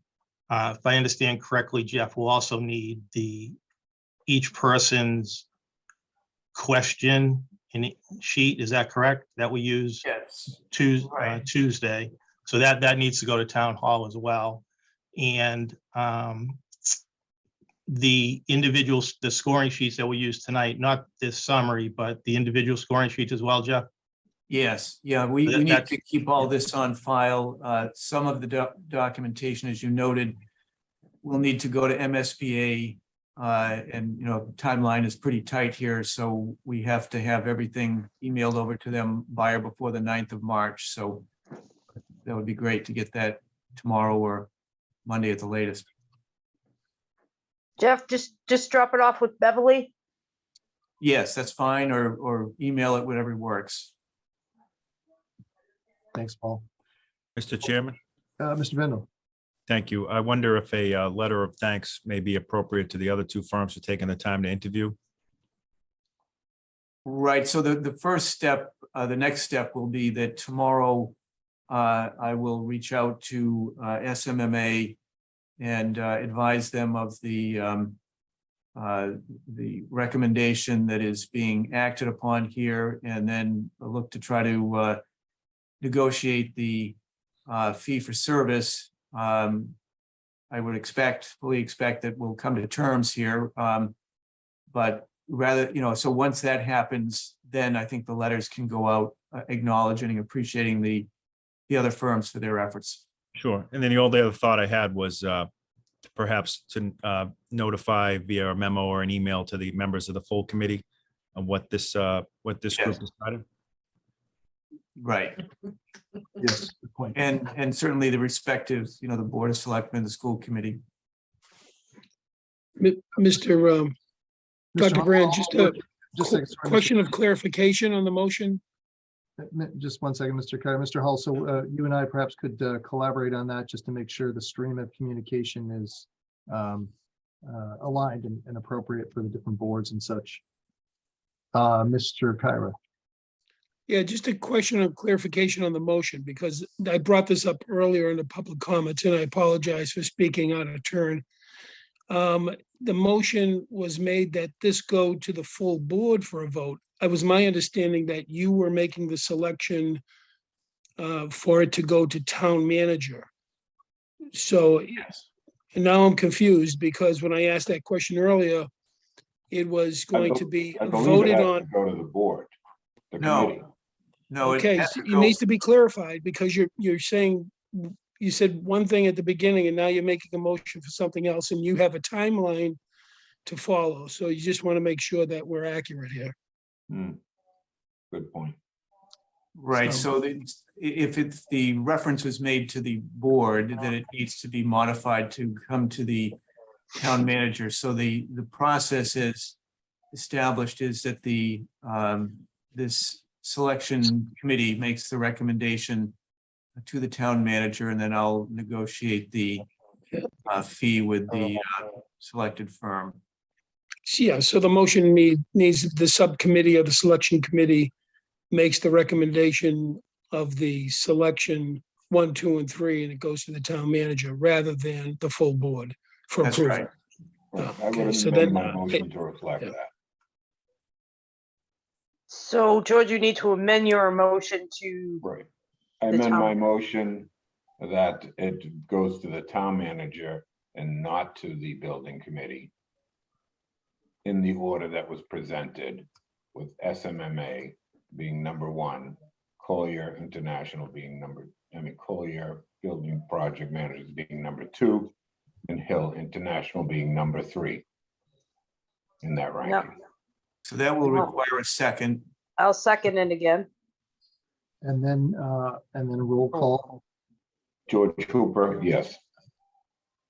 if I understand correctly, Jeff, will also need each person's question in sheet. Is that correct? That we use Yes. Tuesday. Tuesday. So that needs to go to town hall as well. And the scoring sheets that we use tonight, not this summary, but the individual scoring sheets as well, Jeff? Yes, yeah, we need That's- to keep all this on file. Some of the documentation, as you noted, will need to go to MSBA. And, you know, the timeline is pretty tight here, so we have to have everything emailed over to them by or before the 9th of March. So that would be great to get that tomorrow or Monday at the latest. Jeff, just drop it off with Beverly. Yes, that's fine, or email it, whatever works. Thanks, Paul. Mr. Chairman, Mr. Bendel. thank you. I wonder if a letter of thanks may be appropriate to the other two firms for taking the time to interview. Right, so the first step, the next step will be that tomorrow I will reach out to SMMA and advise them of the recommendation that is being acted upon here, and then look to try to negotiate the fee for service. I would fully expect that we'll come to terms here. But rather, you know, so once that happens, then I think the letters can go out acknowledging and appreciating the other firms for their efforts. Sure. And then the only other thought I had was perhaps to notify via a memo or an email to the members of the full committee of what this group decided. Right. Yes, good point. And certainly the respective, you know, the Board of Selectmen, the school committee. Mr. Dr. Hall, Brand, just a just a second, sorry, question of clarification on the motion. Just one second, Mr. Carter. Mr. Hull, so you and I perhaps could collaborate on that just to make sure the stream of communication is aligned and appropriate for the different boards and such. Mr. Kyra. Yeah, just a question of clarification on the motion, because I brought this up earlier in the public comments, and I apologize for speaking out of turn. The motion was made that this go to the full board for a vote. It was my understanding that you were making the selection for it to go to town manager. So and now I'm confused, because when I asked that question earlier, it was going to be I believe voted it has on. to go to the board, the No. committee. No, Okay, so it needs to be clarified, because you're saying, you said one thing at the beginning and now you're making a motion for something else, and you have a timeline to follow. So you just want to make sure that we're accurate here. Good point. right. So if the reference was made to the board, then it needs to be modified to come to the town manager. So the process is established is that this selection committee makes the recommendation to the town manager, and then I'll negotiate the fee with the selected firm. Yeah, so the motion needs the subcommittee or the selection committee makes the recommendation of the selection 1, 2, and 3, and it goes to the town manager rather than the full board for That's approval. right. I would Okay, so amend then, my motion to reflect yeah. that. So George, you need to amend your motion to Right. I The amend town- my motion that it goes to the town manager and not to the building committee in the order that was presented, with SMMA being number one, Collier International being Collier Building Project Managers being number two, and Hill International being number three in that ranking. So that will require a second. I'll second it again. And then roll call. George Hooper, yes.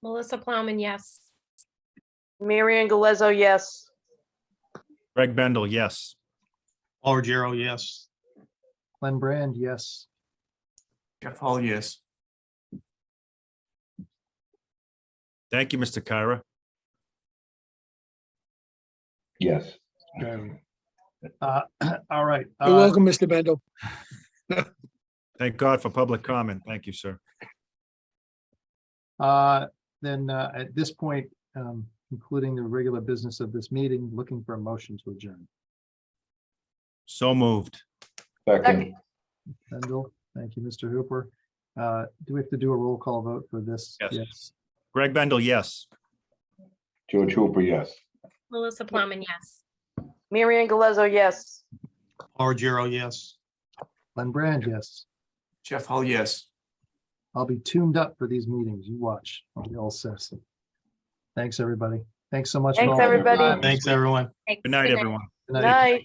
Melissa Plowman, yes. Marion Galezzo, yes. Greg Bendel, yes. Paul Ruggiero, yes. Glenn Brand, yes. Jeff Hall, yes. Thank you, Mr. Kyra. Yes. All right. You're welcome, Mr. Bendel. Thank God for public comment. Thank you, sir. Then at this point, concluding the regular business of this meeting, looking for a motion to adjourn. So moved. Second, Bendel, thank you, Mr. Hooper. Do we have to do a roll call vote for this? Yes. Greg Bendel, yes. George Hooper, yes. Melissa Plowman, yes. Marion Galezzo, yes. Paul Ruggiero, yes. Glenn Brand, yes. Jeff Hall, yes. I'll be tuned up for these meetings. You watch. I'll be all set. Thanks, everybody. Thanks so much. for Thanks, all your everybody. time. Thanks, everyone. Good night, everyone. Good night. Night.